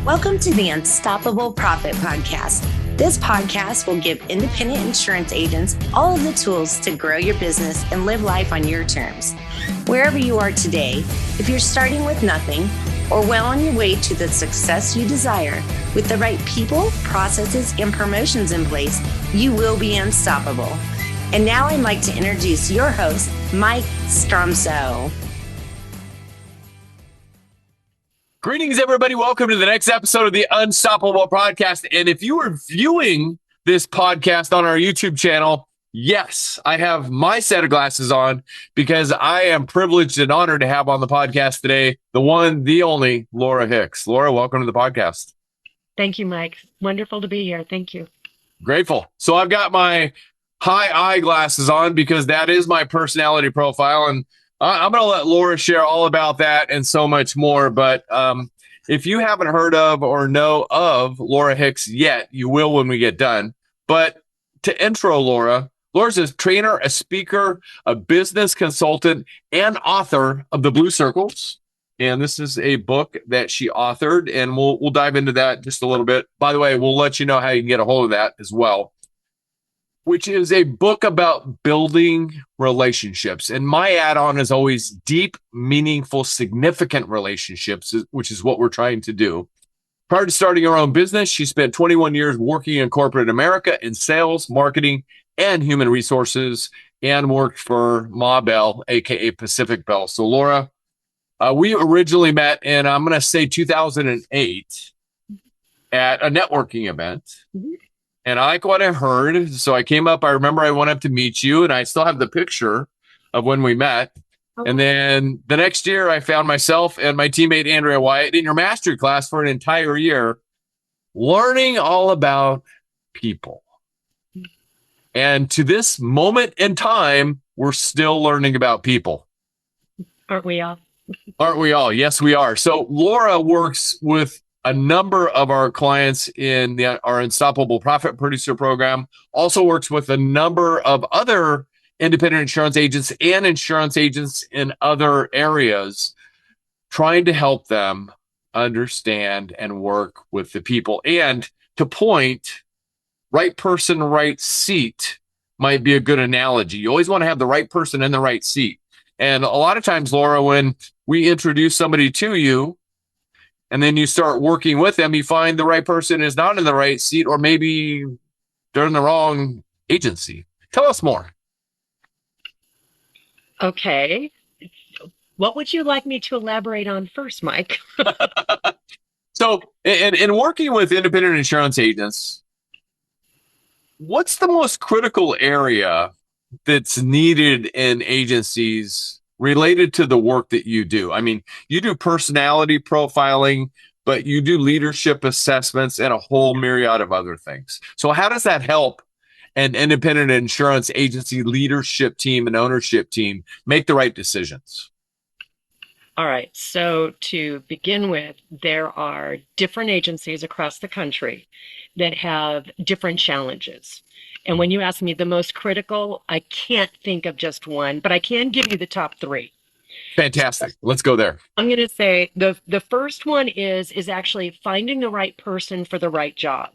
Welcome to the Unstoppable Profit Podcast. This podcast will give independent insurance agents all of the tools to grow your business and live life on your terms. Wherever you are today, if you're starting with nothing or well on your way to the success you desire, with the right people, processes, and promotions in place, you will be unstoppable. And now I'd like to introduce your host, Mike Stromsoe. Greetings, everybody. Welcome to the next episode of the Unstoppable Podcast. And if you are viewing this podcast on our YouTube channel, yes, I have my set of glasses on because I am privileged and honored to have on the podcast today the one, the only Laura Hicks. Laura, welcome to the podcast. Thank you, Mike. Wonderful to be here. Thank you. Grateful. So I've got my high eyeglasses on because that is my personality profile. And I'm going to let Laura share all about that and so much more. But if you haven't heard of or know of Laura Hicks yet, you will when we get done. But to intro Laura, Laura's a trainer, a speaker, a business consultant, and author of The Blue Circles. And this is a book that she authored, and we'll dive into that just a little bit. By the way, we'll let you know how you can get a hold of that as well, which is a book about building relationships. And my add-on is always deep, meaningful, significant relationships, which is what we're trying to do. Prior to starting her own business, she spent 21 years working in corporate America in sales, marketing, and human resources, and worked for Ma Bell, aka Pacific Bell. So Laura, we originally met in, I'm going to say 2008 at a networking event. Mm-hmm. And I like what I heard. So I came up, I remember I went up to meet you, and I still have the picture of when we met. Oh. And then the next year I found myself and my teammate Andrea Wyatt in your mastery class for an entire year, learning all about people. And to this moment in time, we're still learning about people. Aren't we all? Aren't we all? Yes, we are. So Laura works with a number of our clients in our Unstoppable Profit Producer program, also works with a number of other independent insurance agents and insurance agents in other areas, trying to help them understand and work with the people. And to point, right person, right seat might be a good analogy. You always want to have the right person in the right seat. And a lot of times, Laura, when we introduce somebody to you, and then you start working with them, you find the right person is not in the right seat, or maybe they're in the wrong agency. Tell us more. Okay. What would you like me to elaborate on first, Mike? So in working with independent insurance agents, what's the most critical area that's needed in agencies related to the work that you do? I mean, you do personality profiling, but you do leadership assessments and a whole myriad of other things. So how does that help an independent insurance agency leadership team and ownership team make the right decisions? All right. So to begin with, there are different agencies across the country that have different challenges. And when you ask me the most critical, I can't think of just one, but I can give you the top three. Fantastic. Let's go there. I'm going to say the first one is actually finding the right person for the right job,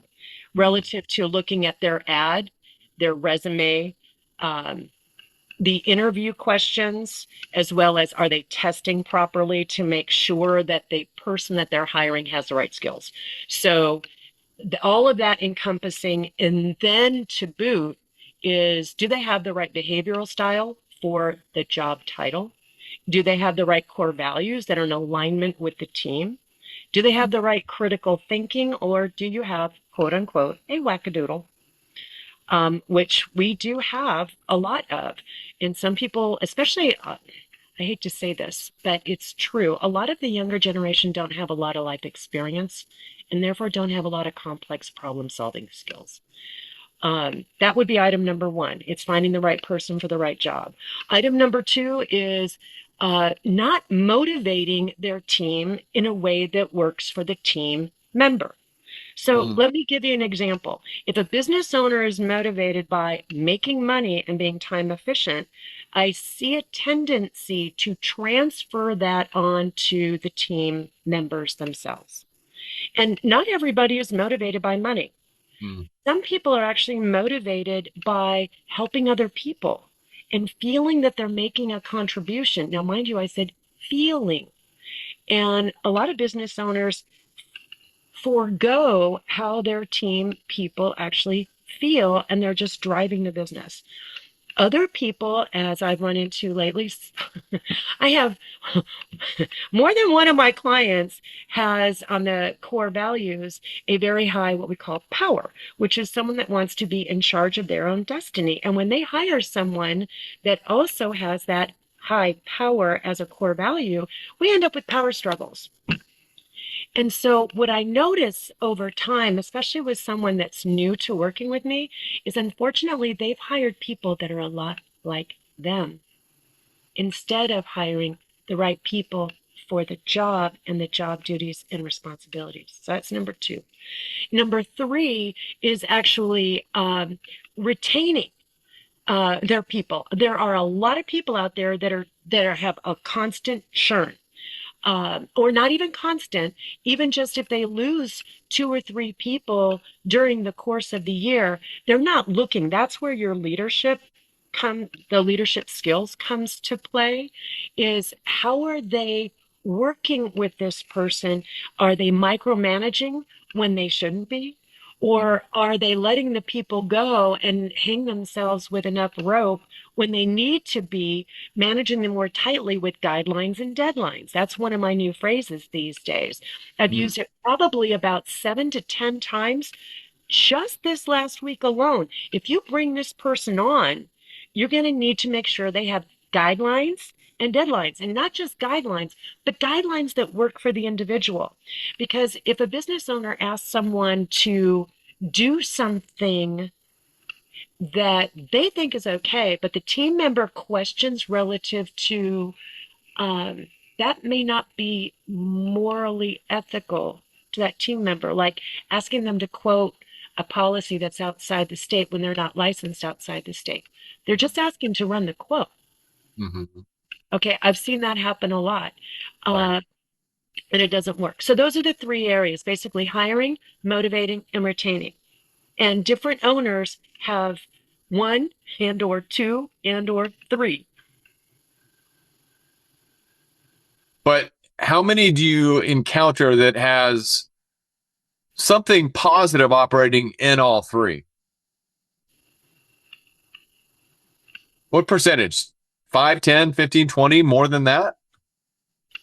relative to looking at their ad, their resume, the interview questions, as well as are they testing properly to make sure that the person that they're hiring has the right skills. So all of that encompassing, and then to boot is, do they have the right behavioral style for the job title? Do they have the right core values that are in alignment with the team? Do they have the right critical thinking, or do you have, quote unquote, a wackadoodle? Which we do have a lot of. And some people, especially, I hate to say this, but it's true. A lot of the younger generation don't have a lot of life experience and therefore don't have a lot of complex problem solving skills. That would be item number one. It's finding the right person for the right job. Item number two is not motivating their team in a way that works for the team member. So let me give you an example. If a business owner is motivated by making money and being time efficient, I see a tendency to transfer that on to the team members themselves. And not everybody is motivated by money. Mm. Some people are actually motivated by helping other people and feeling that they're making a contribution. Now, mind you, I said feeling. And a lot of business owners forego how their team people actually feel, and they're just driving the business. Other people, as I've run into lately, I have more than one of my clients has on the core values a very high, what we call power, which is someone that wants to be in charge of their own destiny. And when they hire someone that also has that high power as a core value, we end up with power struggles. And so, what I notice over time, especially with someone that's new to working with me, is unfortunately they've hired people that are a lot like them instead of hiring the right people for the job and the job duties and responsibilities. So that's number two. Number three is actually retaining their people. There are a lot of people out there that have a constant churn, or not even constant, even just if they lose two or three people during the course of the year, they're not looking. That's where your the leadership skills comes to play, is how are they working with this person? Are they micromanaging when they shouldn't be? Or are they letting the people go and hang themselves with enough rope when they need to be managing them more tightly with guidelines and deadlines? That's one of my new phrases these days. I've used it probably about 7 to 10 times just this last week alone. If you bring this person on, you're going to need to make sure they have guidelines and deadlines, and not just guidelines, but guidelines that work for the individual. Because if a business owner asks someone to do something that they think is okay, but the team member questions relative to that may not be morally ethical to that team member, like asking them to quote a policy that's outside the state when they're not licensed outside the state. They're just asking to run the quote. Mm-hmm. Okay, I've seen that happen a lot. Right. And it doesn't work. So those are the three areas, basically hiring, motivating, and retaining. And different owners have one and or two and or three. But how many do you encounter that has something positive operating in all three? What percentage? 5, 10, 15, 20, more than that?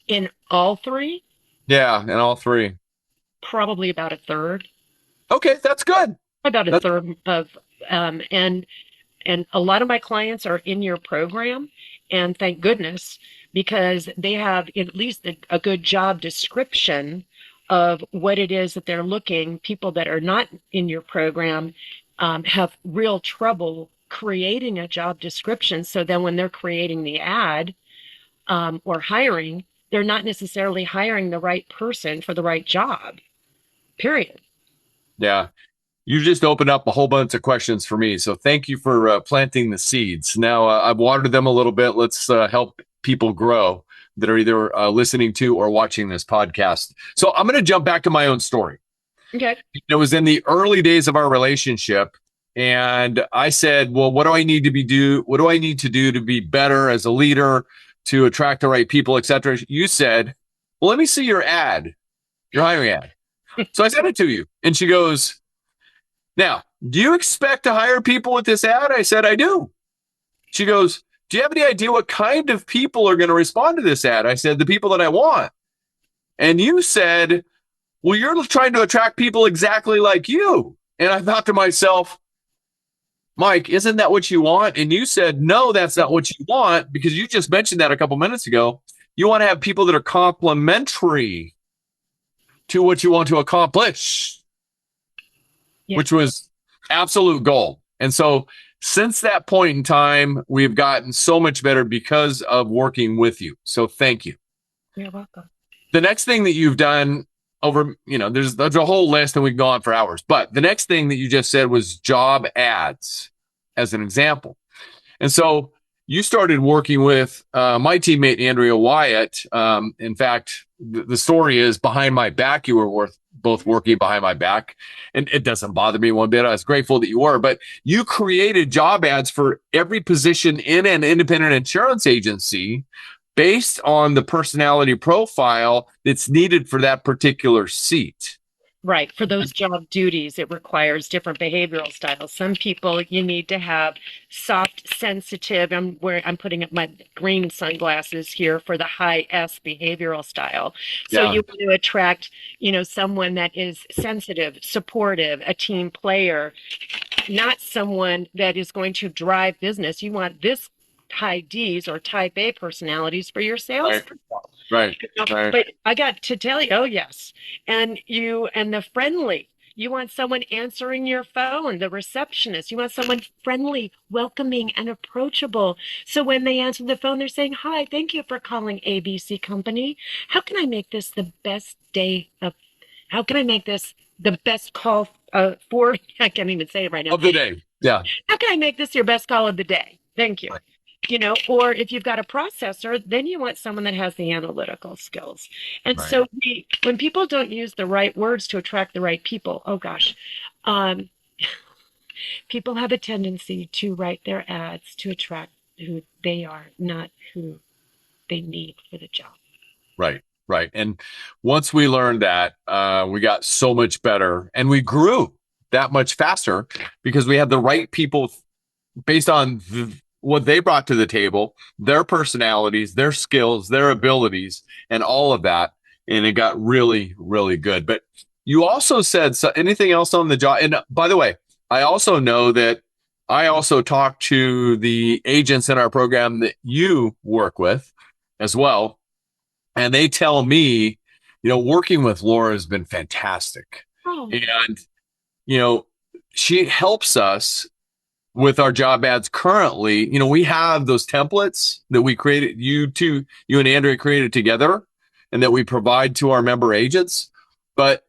In all three, Yeah, in all three. probably about a third. Okay, that's good. About a That's third of and a lot of my clients are in your program, and thank goodness, because they have at least a good job description of what it is that they're looking. People that are not in your program have real trouble creating a job description. So then when they're creating the ad or hiring, they're not necessarily hiring the right person for the right job, period. yeah. You just opened up a whole bunch of questions for me. So thank you for planting the seeds. Now I've watered them a little bit. Let's help people grow that are either listening to or watching this podcast. So I'm going to jump back to my own story. Okay. It was in the early days of our relationship. And I said, well, what do I need to do to be better as a leader, to attract the right people, et cetera? You said, well, let me see your ad, your hiring ad. So I sent it to you. And she goes, now, do you expect to hire people with this ad? I said, I do. She goes, do you have any idea what kind of people are going to respond to this ad? I said, the people that I want. And you said, well, you're trying to attract people exactly like you. And I thought to myself, Mike, isn't that what you want? And you said, no, that's not what you want, because you just mentioned that a couple minutes ago. You want to have people that are complementary to what you want to accomplish. Yeah. Which was absolute gold. And so since that point in time, we've gotten so much better because of working with you. So thank you. You're welcome. The next thing that you've done there's a whole list and we can go on for hours. But the next thing that you just said was job ads as an example. And so you started working with my teammate, Andrea Wyatt. In fact, the story is behind my back, you were both working behind my back. And it doesn't bother me one bit. I was grateful that you were, but you created job ads for every position in an independent insurance agency based on the personality profile that's needed for that particular seat. Right. For those job duties, it requires different behavioral styles. Some people you need to have soft, sensitive. I'm putting up my green sunglasses here for the high S behavioral style. So Yeah. you want to attract, someone that is sensitive, supportive, a team player, not someone that is going to drive business. You want this high D's or type A personalities for your sales. Right. Right. But I got to tell you, oh yes. And the friendly. You want someone answering your phone, the receptionist. You want someone friendly, welcoming, and approachable. So when they answer the phone, they're saying, "Hi, thank you for calling ABC Company. How can I make this the best day of, how can I make this the best call for, I can't even say it right now. Of the day. Yeah. How can I make this your best call of the day? Thank you. Or if you've got a processor, then you want someone that has the analytical skills. And Right. so when people don't use the right words to attract the right people, oh gosh, um, people have a tendency to write their ads to attract who they are, not who they need for the job. Right. Right. And once we learned that, we got so much better and we grew that much faster because we had the right people based on what they brought to the table, their personalities, their skills, their abilities, and all of that. And it got really, really good. But you also said anything else on the job. And by the way, I also know that I also talk to the agents in our program that you work with as well. And they tell me, working with Laura has been fantastic. Oh. And, she helps us with our job ads currently. We have those templates that we created, you and Andrea created together, and that we provide to our member agents. But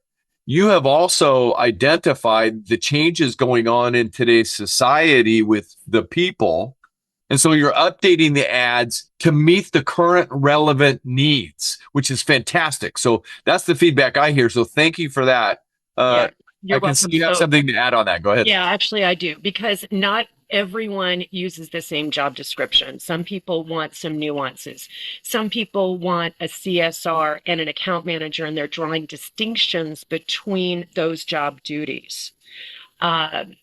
you have also identified the changes going on in today's society with the people. And so you're updating the ads to meet the current relevant needs, which is fantastic. So that's the feedback I hear. So thank you for that. Yeah, you're I can see welcome. you have something to add on that. Go ahead. Yeah, actually, I do, because not everyone uses the same job description. Some people want some nuances. Some people want a CSR and an account manager, and they're drawing distinctions between those job duties. And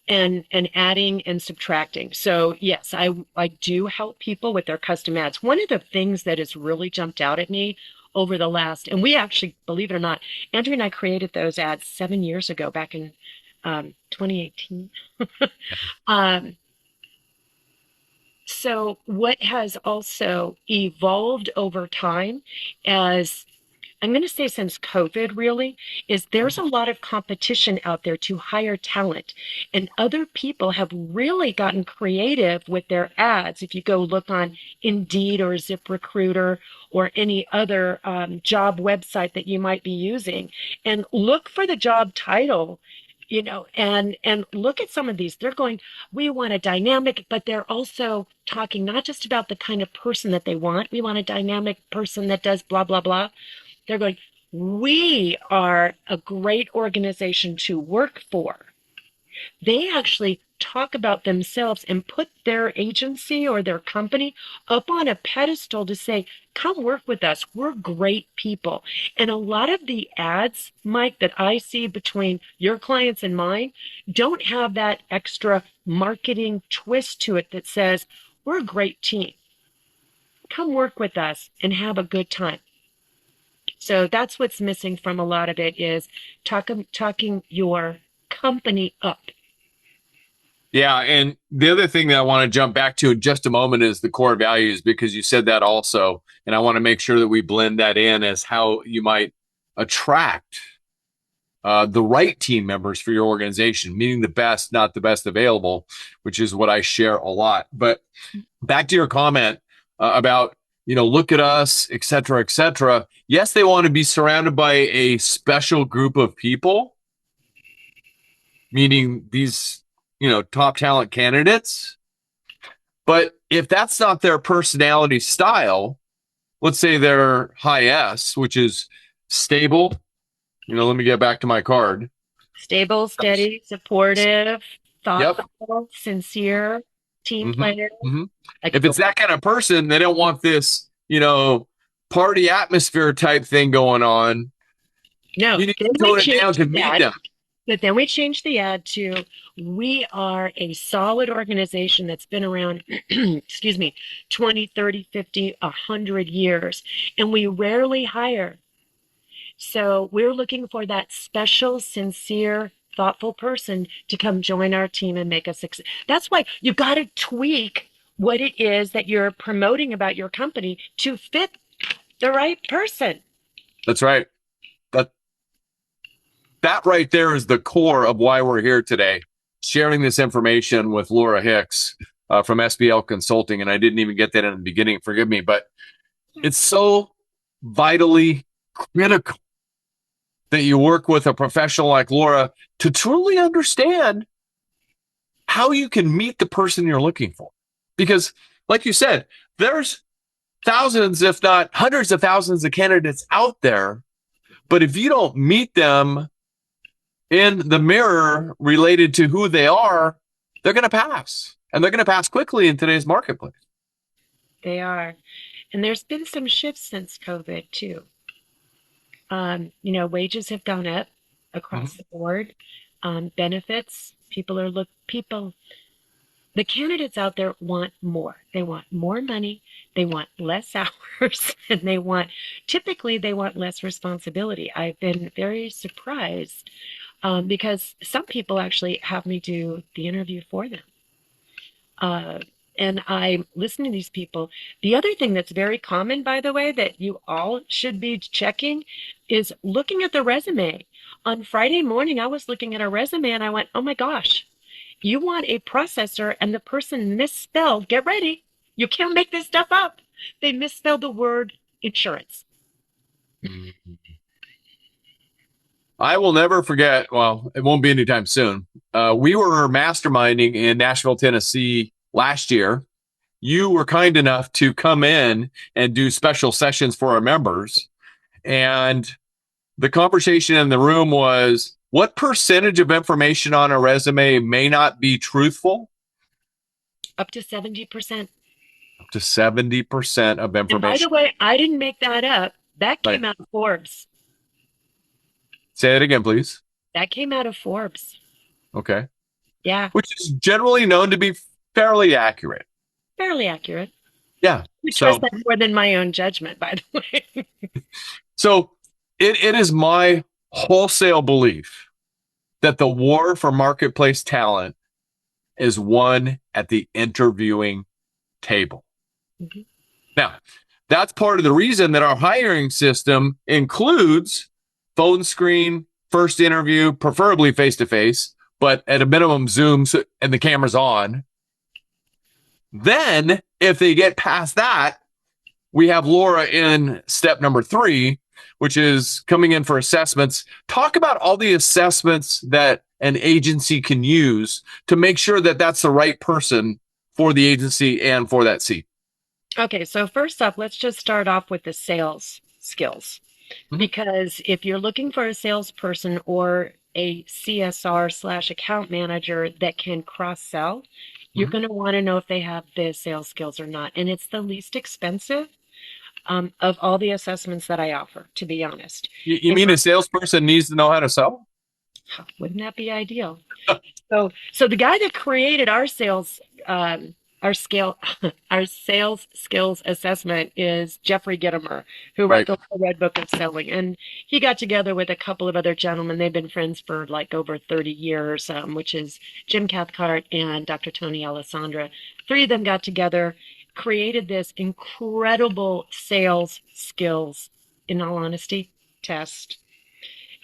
adding and subtracting. So yes, I do help people with their custom ads. One of the things that has really jumped out at me over the last, and we actually, believe it or not, Andrew and I created those ads 7 years ago, back in 2018. So what has also evolved over time, as I'm going to say since COVID really, is there's a lot of competition out there to hire talent. And other people have really gotten creative with their ads. If you go look on Indeed or ZipRecruiter or any other job website that you might be using, and look for the job title, and look at some of these. They're going, we want a dynamic, but they're also talking not just about the kind of person that they want. We want a dynamic person that does blah, blah, blah. They're going, we are a great organization to work for. They actually talk about themselves and put their agency or their company up on a pedestal to say, come work with us. We're great people. And a lot of the ads, Mike, that I see between your clients and mine don't have that extra marketing twist to it that says, we're a great team. Come work with us and have a good time. So that's what's missing from a lot of it, is talking your company up. Yeah. And the other thing that I want to jump back to in just a moment is the core values, because you said that also. And I want to make sure that we blend that in as how you might attract the right team members for your organization, meaning the best, not the best available, which is what I share a lot. But back to your comment about, look at us, et cetera, et cetera. Yes, they want to be surrounded by a special group of people, meaning these, top talent candidates. But if that's not their personality style, let's say they're high S, which is stable, Let me get back to my card. Stable, steady, supportive, Yep. thoughtful, sincere, team hmm player. hmm I If could go. it's that kind of person, they don't want this, party atmosphere type thing going on. No, You need then to we tone it down changed to the meet ad. them. But then we changed the ad to we are a solid organization that's been around, excuse me, 20, 30, 50, 100 years, and we rarely hire. So we're looking for that special, sincere, thoughtful person to come join our team and make us success. That's why you got to tweak what it is that you're promoting about your company to fit the right person. That's right. That that right there is the core of why we're here today, sharing this information with Laura Hicks from SBL Consulting. And I didn't even get that in the beginning. Forgive me, but it's so vitally critical that you work with a professional like Laura to truly understand how you can meet the person you're looking for. Because, like you said, there's thousands, if not hundreds of thousands of candidates out there. But if you don't meet them in the mirror related to who they are, they're going to pass. And they're going to pass quickly in today's marketplace. They are. And there's been some shifts since COVID too. Wages have gone up across Mhm. the board. Benefits, the candidates out there want more. They want more money, they want less hours, and typically, they want less responsibility. I've been very surprised because some people actually have me do the interview for them. Uh, and I listen to these people. The other thing that's very common, by the way, that you all should be checking is looking at the resume. On Friday morning, I was looking at a resume and I went, oh my gosh, you want a processor and the person misspelled, get ready. You can't make this stuff up. They misspelled the word insurance. I will never forget. Well, it won't be anytime soon. We were masterminding in Nashville, Tennessee last year. You were kind enough to come in and do special sessions for our members. And the conversation in the room was what percentage of information on a resume may not be truthful? Up to 70%. Up to 70% of And by the information. way, I didn't make that up. That Right. came out of Forbes. Say it again, please. That came out of Forbes. Okay. Yeah, Which is generally known to be fairly accurate. fairly accurate. Yeah. We trust So, that more than my own judgment, by the way. so it is my wholesale belief that the war for marketplace talent is won at the interviewing table. Mhm. Now, that's part of the reason that our hiring system includes phone screen, first interview, preferably face to face, but at a minimum, Zooms and the camera's on. Then, if they get past that, we have Laura in step number 3, which is coming in for assessments. Talk about all the assessments that an agency can use to make sure that that's the right person for the agency and for that seat. Okay, so first off, let's just start off with the sales skills. Mhm. Because if you're looking for a salesperson or a CSR/account manager that can cross sell, you're Mhm. going to want to know if they have the sales skills or not. And it's the least expensive of all the assessments that I offer, to be honest. You And mean a salesperson needs to know how to sell? wouldn't that be ideal? So the guy that created our scale, our sales skills assessment is Jeffrey Gitomer, who wrote Right. the Red Book of Selling, and he got together with a couple of other gentlemen. They've been friends for like over 30 years, which is Jim Cathcart and Dr. Tony Alessandra. Three of them got together, created this incredible sales skills, in all honesty, test.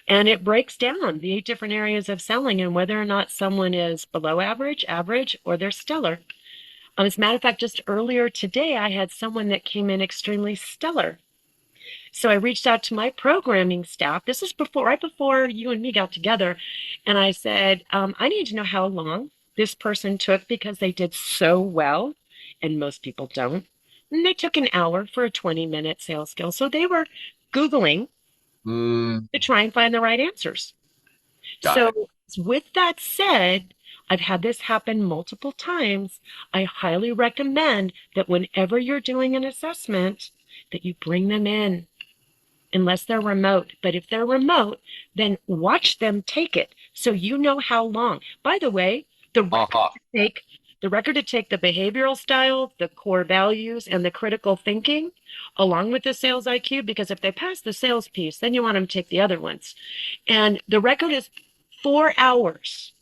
And it breaks down the 8 different areas of selling and whether or not someone is below average, average, or they're stellar. As a matter of fact, just earlier today, I had someone that came in extremely stellar. So I reached out to my programming staff. This is right before you and me got together. And I said, I need to know how long this person took because they did so well. And most people don't. And they took an hour for a 20-minute sales skill. So they were Googling to try and find the right answers. Got it. So, with that said, I've had this happen multiple times. I highly recommend that whenever you're doing an assessment, that you bring them in, unless they're remote. But if they're remote, then watch them take it so you know how long. By the way, Uh-huh. the record to take the behavioral style, the core values, and the critical thinking, along with the sales IQ, because if they pass the sales piece, then you want them to take the other ones. And the record is 4 hours.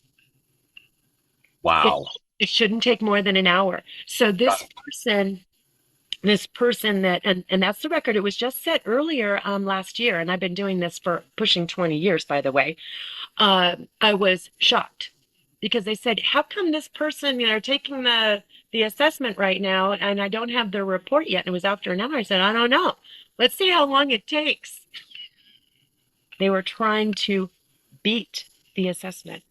It, Wow. it shouldn't take more than an hour. So this person that and that's the record. It was just set earlier last year, and I've been doing this for pushing 20 years, by the way. I was shocked because they said, how come this person, taking the assessment right now, and I don't have the report yet? And it was after an hour. I said, I don't know. Let's see how long it takes. They were trying to beat the assessment.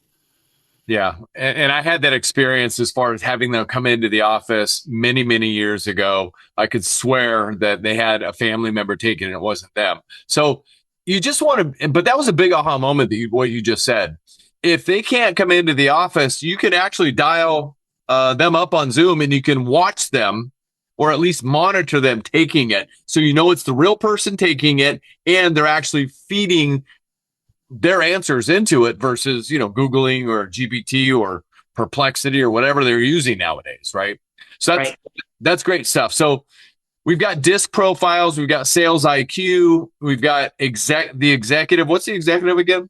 Yeah. And I had that experience as far as having them come into the office many, many years ago. I could swear that they had a family member taking it. It wasn't them. So you just want to, but that was a big aha moment that what you just said. If they can't come into the office, you can actually dial them up on Zoom and you can watch them or at least monitor them taking it. So you know it's the real person taking it and they're actually feeding their answers into it versus, Googling or GPT or Perplexity or whatever they're using nowadays, right? So that's great stuff. So we've got disc profiles, we've got sales IQ, we've got the executive. What's the executive again?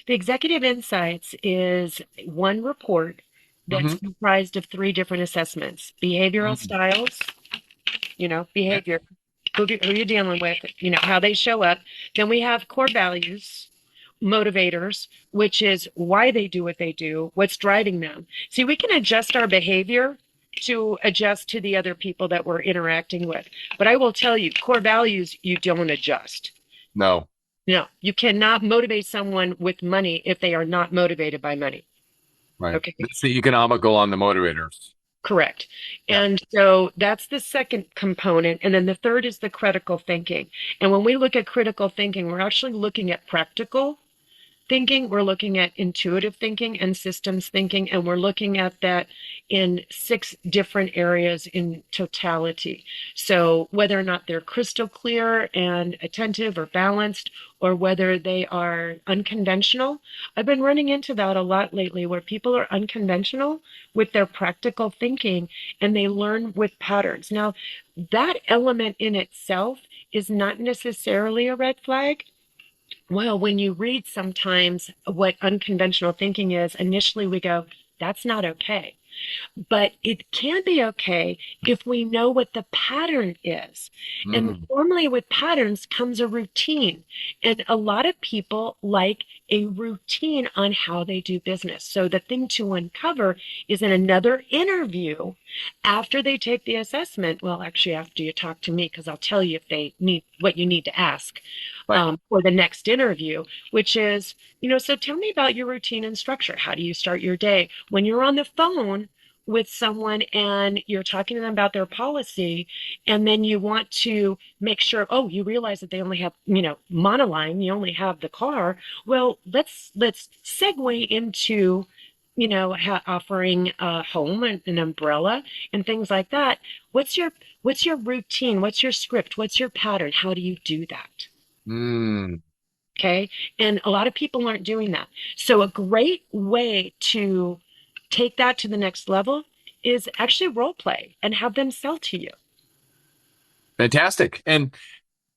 The executive insights is one report that's comprised of 3 different assessments: behavioral styles, behavior, who you're dealing with, how they show up. Then we have core values, motivators, which is why they do what they do, what's driving them. See, we can adjust our behavior to adjust to the other people that we're interacting with. But I will tell you, core values, you don't adjust. No. No, you cannot motivate someone with money if they are not motivated by money. Right. Okay. It's the economical on the motivators. Correct. Yeah. And so that's the second component. And then the third is the critical thinking. And when we look at critical thinking, we're actually looking at practical thinking, we're looking at intuitive thinking and systems thinking, and we're looking at that in 6 different areas in totality. So whether or not they're crystal clear and attentive or balanced, or whether they are unconventional. I've been running into that a lot lately, where people are unconventional with their practical thinking and they learn with patterns. Now, that element in itself is not necessarily a red flag. Well, when you read sometimes what unconventional thinking is, initially we go, that's not okay. But it can be okay if we know what the pattern is. And normally with patterns comes a routine. And a lot of people like a routine on how they do business. So the thing to uncover is in another interview after they take the assessment. Well, actually, after you talk to me, because I'll tell you if they need what you need to ask for the next interview, which is, so tell me about your routine and structure. How do you start your day? When you're on the phone with someone and you're talking to them about their policy, and then you want to make sure, you realize that they only have, monoline, you only have the car. Well, let's segue into, offering a home and an umbrella and things like that. What's your routine? What's your script? What's your pattern? How do you do that? Okay. And a lot of people aren't doing that. So a great way to take that to the next level is actually role play and have them sell to you. Fantastic. And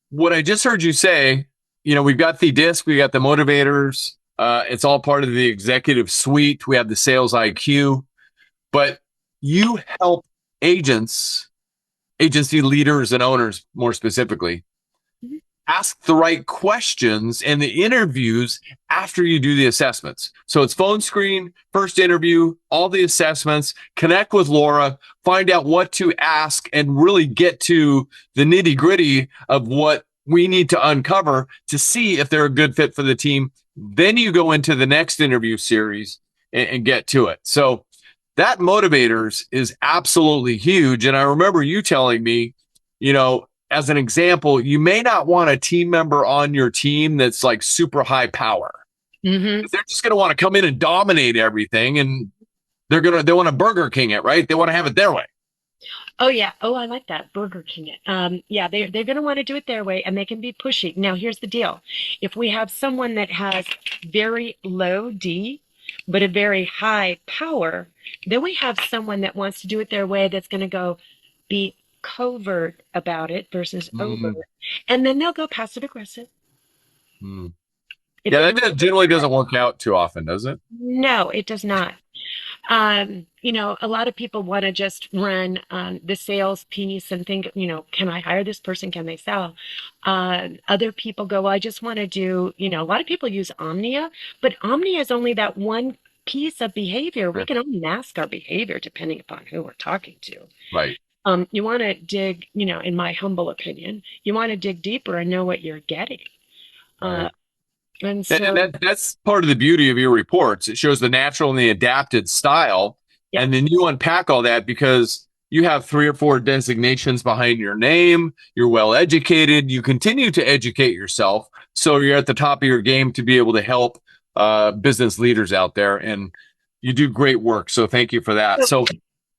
what I just heard you say, we've got the disc, we got the motivators. It's all part of the executive suite. We have the sales IQ, but you help agency leaders and owners more specifically ask the right questions in the interviews after you do the assessments. So it's phone screen, first interview, all the assessments, connect with Laura, find out what to ask, and really get to the nitty gritty of what we need to uncover to see if they're a good fit for the team. Then you go into the next interview series and get to it. So that motivators is absolutely huge. And I remember you telling me, as an example, you may not want a team member on your team that's like super high power. Mm-hmm. They're just going to want to come in and dominate everything, and they want to Burger King it, right? They want to have it their way. Oh yeah. Oh, I like that. Burger King it. Yeah, they're going to want to do it their way, and they can be pushy. Now, here's the deal. If we have someone that has very low D, but a very high power, then we have someone that wants to do it their way that's going to go be covert about it versus overt. And then they'll go passive aggressive. Mm. If Yeah, it, that generally doesn't work out too often, does it? no, it does not. A lot of people want to just run the sales piece and think, can I hire this person? Can they sell? Other people go, well, I just want to do, a lot of people use Omnia, but Omnia is only that one piece of behavior. We can only mask our behavior depending upon who we're talking to. Right. You want to dig, in my humble opinion, you want to dig deeper and know what you're getting. Right. And so, and that's part of the beauty of your reports. It shows the natural and the adapted style. yeah. And then you unpack all that because you have 3 or 4 designations behind your name. You're well educated. You continue to educate yourself. So you're at the top of your game to be able to help business leaders out there. And you do great work. So thank you for that. So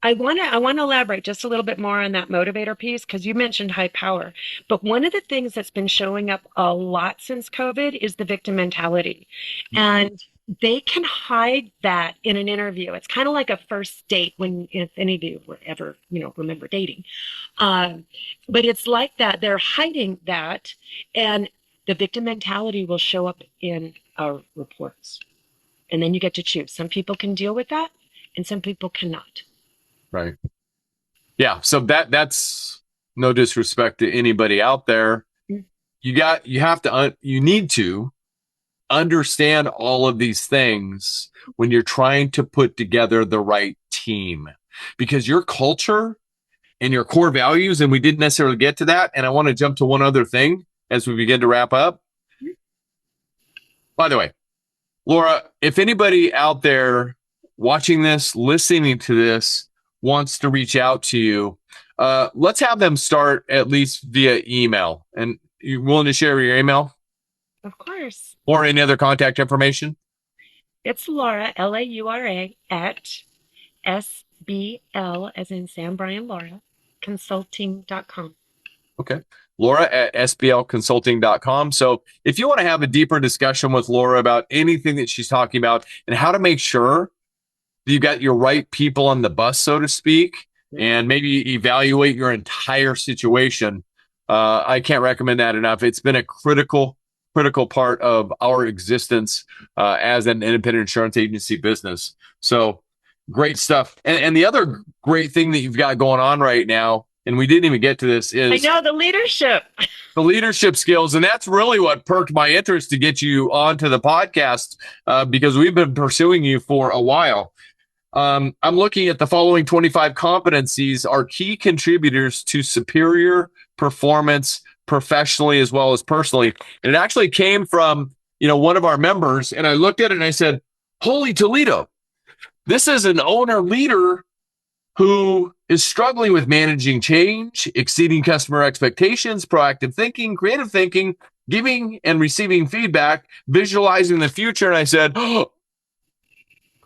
I want to elaborate just a little bit more on that motivator piece because you mentioned high power. But one of the things that's been showing up a lot since COVID is the victim mentality. And they can hide that in an interview. It's kind of like a first date when, if any of you were ever, remember dating. But it's like that. They're hiding that, and the victim mentality will show up in our reports. And then you get to choose. Some people can deal with that, and some people cannot. right. Yeah. So that's no disrespect to anybody out there. You need to understand all of these things when you're trying to put together the right team, because your culture and your core values, and we didn't necessarily get to that. And I want to jump to one other thing as we begin to wrap up. By the way, Laura, if anybody out there watching this, listening to this, wants to reach out to you, let's have them start at least via email. And you willing to share your email? Of course. Or any other contact information? It's Laura, Laura, at SBL, as in Sam Bryan Laura, consulting.com. Okay. Laura at sblconsulting.com. So if you want to have a deeper discussion with Laura about anything that she's talking about and how to make sure that you got your right people on the bus, so to speak, and maybe evaluate your entire situation, I can't recommend that enough. It's been a critical part of our existence as an independent insurance agency business. So great stuff. And the other great thing that you've got going on right now, and we didn't even get to this, is I know, the leadership. The leadership skills. And that's really what perked my interest to get you onto the podcast because we've been pursuing you for a while. I'm looking at the following 25 competencies are key contributors to superior performance professionally as well as personally. And it actually came from, one of our members. And I looked at it and I said, holy Toledo, this is an owner leader who is struggling with managing change, exceeding customer expectations, proactive thinking, creative thinking, giving and receiving feedback, visualizing the future. And I said, oh,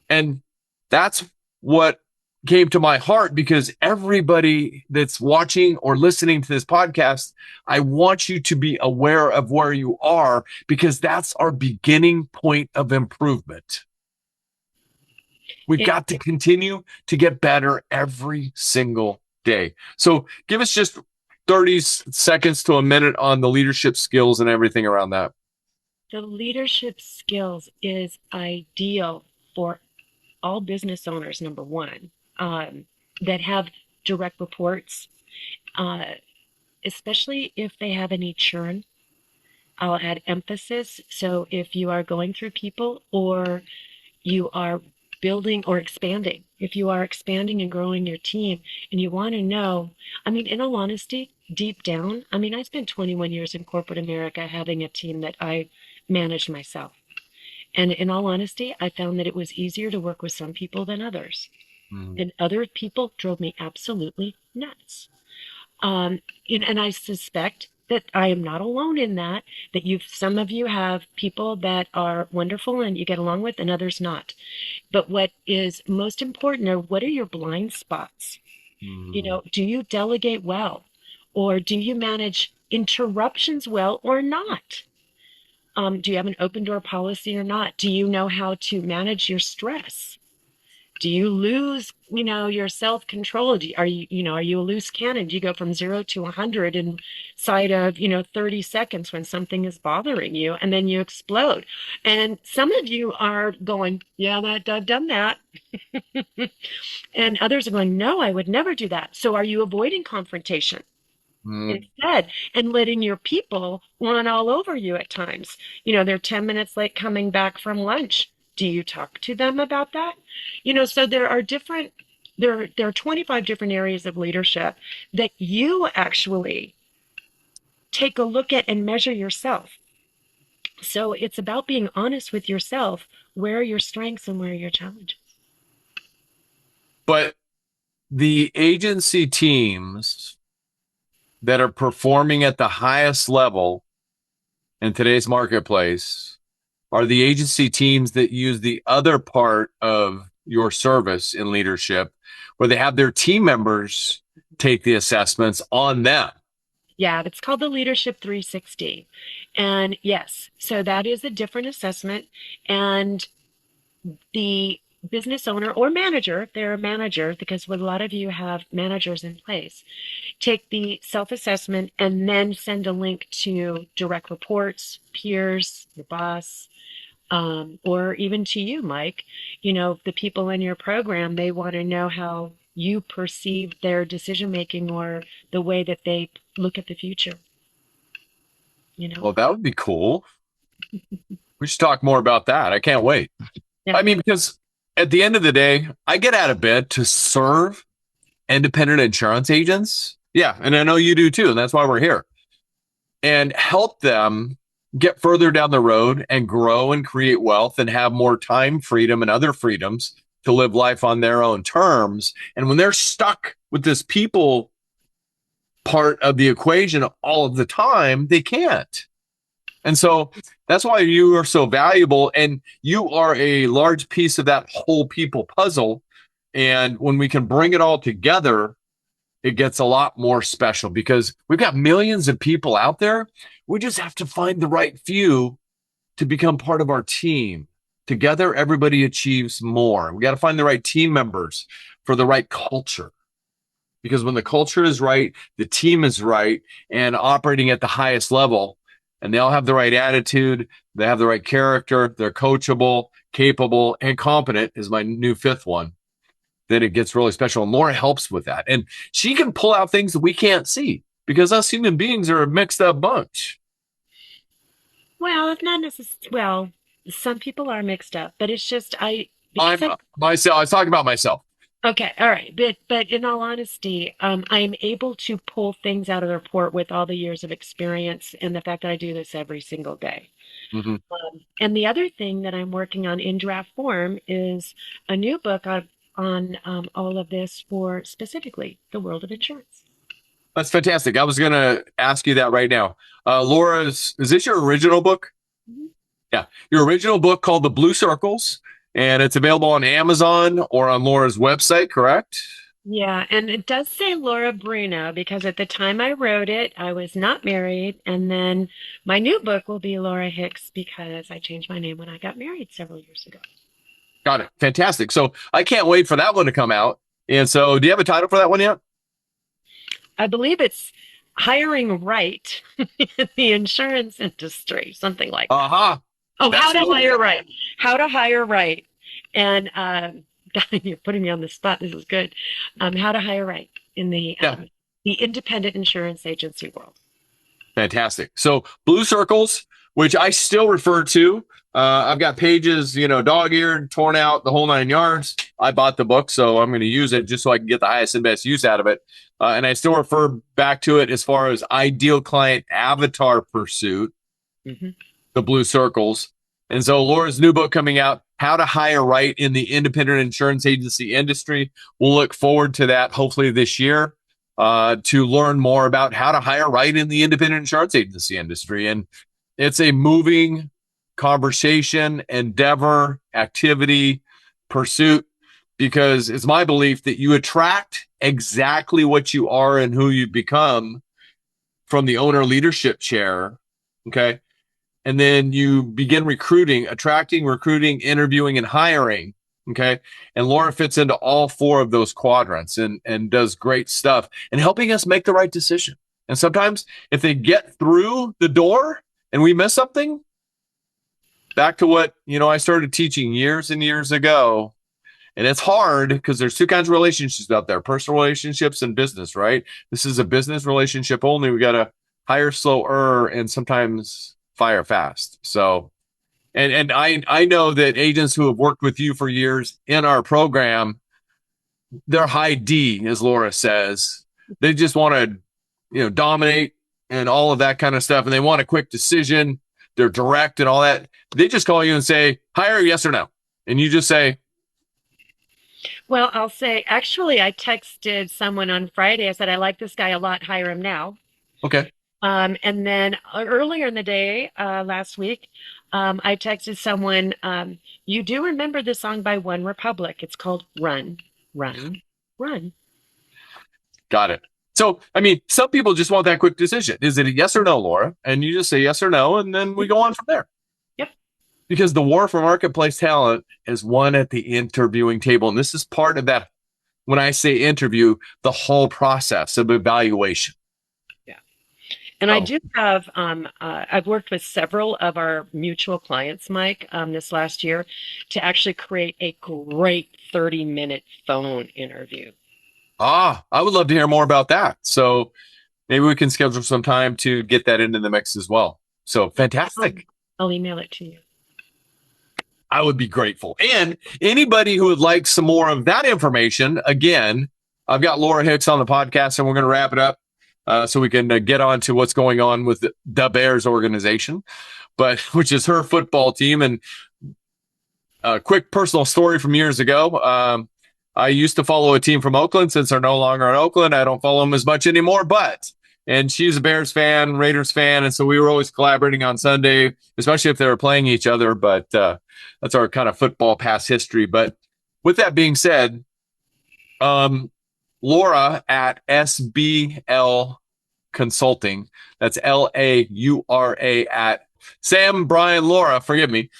and that's what came to my heart, because everybody that's watching or listening to this podcast, I want you to be aware of where you are, because that's our beginning point of improvement. We've got to continue to get better every single day. So give us just 30 seconds to a minute on the leadership skills and everything around that. The leadership skills is ideal for all business owners, number one, that have direct reports, especially if they have any churn. I'll add emphasis. So if you are going through people, or you are building or expanding, if you are expanding and growing your team and you want to know, in all honesty, deep down, I spent 21 years in corporate America having a team that I managed myself. And in all honesty, I found that it was easier to work with some people than others. And other people drove me absolutely nuts. And I suspect that I am not alone in that, that some of you have people that are wonderful and you get along with and others not. But what is most important are, what are your blind spots? Do you delegate well? Or do you manage interruptions well or not? Do you have an open door policy or not? Do you know how to manage your stress? Do you lose, your self-control? Are you a loose cannon? Do you go from 0 to 100 inside of, 30 seconds when something is bothering you and then you explode? And some of you are going, yeah, I've done that. And others are going, no, I would never do that. So are you avoiding confrontation instead and letting your people run all over you at times? They're 10 minutes late coming back from lunch. Do you talk to them about that? So there are 25 different areas of leadership that you actually take a look at and measure yourself. So it's about being honest with yourself. Where are your strengths and where are your challenges? But the agency teams that are performing at the highest level in today's marketplace are the agency teams that use the other part of your service in leadership, where they have their team members take the assessments on them. Yeah, it's called the Leadership 360. And yes, so that is a different assessment. And the business owner or manager, if they're a manager, because a lot of you have managers in place, take the self-assessment and then send a link to direct reports, peers, your boss, or even to you, Mike. The people in your program, they want to know how you perceive their decision making or the way that they look at the future. Well, that would be cool. We should talk more about that. I can't wait. Yeah. I mean, because at the end of the day, I get out of bed to serve independent insurance agents. Yeah. And I know you do too. And that's why we're here. And help them get further down the road and grow and create wealth and have more time freedom and other freedoms to live life on their own terms. And when they're stuck with this people part of the equation all of the time, they can't. And so that's why you are so valuable, and you are a large piece of that whole people puzzle. And when we can bring it all together, it gets a lot more special because we've got millions of people out there. We just have to find the right few to become part of our team. Together, everybody achieves more. We got to find the right team members for the right culture. Because when the culture is right, the team is right and operating at the highest level, and they all have the right attitude, they have the right character, they're coachable, capable, and competent is my new fifth one. Then it gets really special. And Laura helps with that. And she can pull out things that we can't see because us human beings are a mixed up bunch. Well, it's not necessarily, well, some people are mixed up, but it's just, myself. I was talking about myself. Okay, all right, but in all honesty, I'm able to pull things out of the report with all the years of experience and the fact that I do this every single day. Mm-hmm. And the other thing that I'm working on in draft form is a new book on all of this for specifically the world of insurance. That's fantastic. I was going to ask you that right now. Laura's, is this your original book? Mm-hmm. Yeah, your original book called The Blue Circles. And it's available on Amazon or on Laura's website, correct? Yeah, and it does say Laura Bruno because at the time I wrote it, I was not married. And then my new book will be Laura Hicks because I changed my name when I got married several years ago. Got it. Fantastic. So I can't wait for that one to come out. And so do you have a title for that one yet? I believe it's Hiring Right in the Insurance Industry, something like that. Uh-huh. Oh, How to Hire Right. How to Hire Right. And you're putting me on the spot. This is good. How to hire right in the independent insurance agency world. Fantastic. So Blue Circles, which I still refer to. I've got pages, dog-eared, torn out, the whole 9 yards. I bought the book, so I'm going to use it just so I can get the highest and best use out of it. And I still refer back to it as far as ideal client avatar pursuit, the Blue Circles. And so Laura's new book coming out, How to Hire Right in the Independent Insurance Agency Industry. We'll look forward to that hopefully this year. to learn more about how to hire right in the independent insurance agency industry. And it's a moving conversation, endeavor, activity, pursuit, because it's my belief that you attract exactly what you are and who you become from the owner leadership chair. Okay. And then you begin attracting, recruiting, interviewing, and hiring. Okay. And Laura fits into all four of those quadrants and does great stuff and helping us make the right decision. And sometimes if they get through the door and we miss something, back to what, I started teaching years and years ago. And it's hard because there's two kinds of relationships out there, personal relationships and business, right? This is a business relationship only. We got to hire slower and sometimes fire fast. So, and I know that agents who have worked with you for years in our program, they're high D, as Laura says. They just want to, dominate and all of that kind of stuff. And they want a quick decision. They're direct and all that. They just call you and say, hire, yes or no. And you just say, Well, I'll say, actually, I texted someone on Friday. I said, I like this guy a lot, hire him now. okay. And then earlier in the day, last week, I texted someone, you do remember the song by One Republic. It's called Run, Run, Run. Got it. So, some people just want that quick decision. Is it a yes or no, Laura? And you just say yes or no, and then we go on from there. Yep. Because the war for marketplace talent is won at the interviewing table. And this is part of that. When I say interview, the whole process of evaluation. Yeah. And I do have, I've worked with several of our mutual clients, Mike, this last year to actually create a great 30-minute phone interview. I would love to hear more about that. So maybe we can schedule some time to get that into the mix as well. So fantastic. I'll email it to you. I would be grateful. And anybody who would like some more of that information, again, I've got Laura Hicks on the podcast and we're going to wrap it up so we can get on to what's going on with the Bears organization, which is her football team. And a quick personal story from years ago. I used to follow a team from Oakland. Since they're no longer in Oakland, I don't follow them as much anymore, and she's a Bears fan, Raiders fan. And so we were always collaborating on Sunday, especially if they were playing each other. But that's our kind of football past history. But with that being said, Laura at SBL Consulting, that's LAURA at Sam, Brian, Laura, forgive me,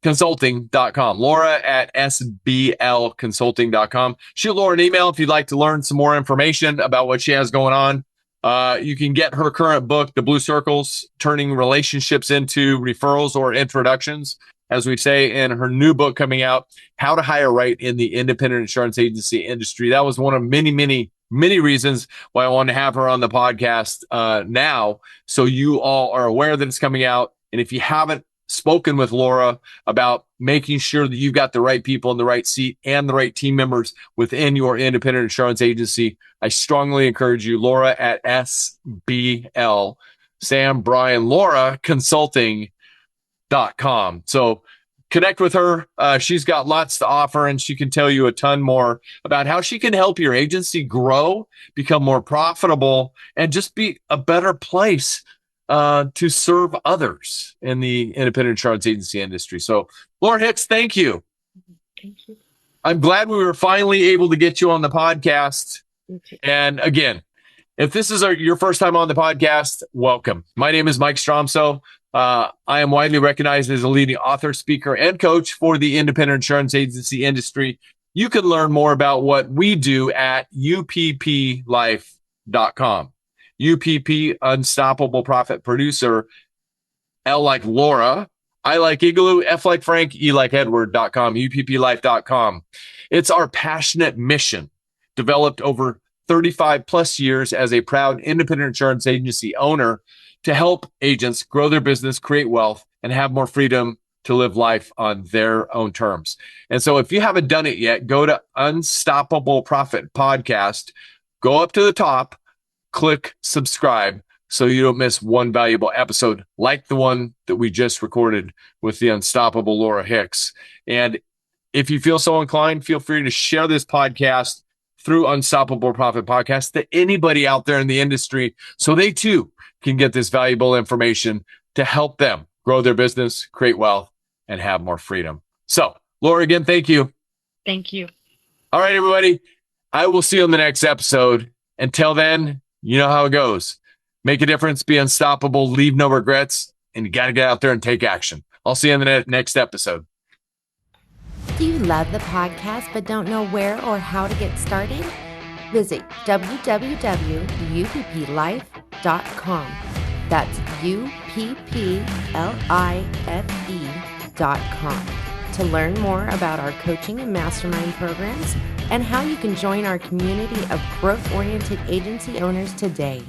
consulting.com. Laura at sblconsulting.com. Shoot Laura an email if you'd like to learn some more information about what she has going on. You can get her current book, The Blue Circles, Turning Relationships into Referrals or Introductions, as we say, in her new book coming out, How to Hire Right in the Independent Insurance Agency Industry. That was one of many, many, many reasons why I wanted to have her on the podcast now, so you all are aware that it's coming out. And if you haven't spoken with Laura about making sure that you've got the right people in the right seat and the right team members within your independent insurance agency, I strongly encourage you, Laura at SBL, Sam, Brian, Laura, consulting.com. So connect with her. She's got lots to offer, and she can tell you a ton more about how she can help your agency grow, become more profitable, and just be a better place to serve others in the independent insurance agency industry. So, Laura Hicks, thank you. Thank you. I'm glad we were finally able to get you on the podcast. And again, if this is your first time on the podcast, welcome. My name is Mike Stromsoe. I am widely recognized as a leading author, speaker, and coach for the independent insurance agency industry. You can learn more about what we do at upplife.com. UPP, Unstoppable Profit Producer, L like Laura, I like Igloo, F like Frank, E like Edward.com, upplife.com. It's our passionate mission, developed over 35 plus years as a proud independent insurance agency owner, to help agents grow their business, create wealth, and have more freedom to live life on their own terms. And so if you haven't done it yet, go to Unstoppable Profit Podcast, go up to the top, click subscribe so you don't miss one valuable episode like the one that we just recorded with the unstoppable Laura Hicks. And if you feel so inclined, feel free to share this podcast through Unstoppable Profit Podcast to anybody out there in the industry so they too can get this valuable information to help them grow their business, create wealth, and have more freedom. So, Laura, again, thank you. Thank you. All right, everybody. I will see you on the next episode. Until then, you know how it goes. Make a difference, be unstoppable, leave no regrets, and you got to get out there and take action. I'll see you in the next episode. Do you love the podcast but don't know where or how to get started? Visit www.upplife.com. That's UPPLIFE.com to learn more about our coaching and mastermind programs and how you can join our community of growth-oriented agency owners today.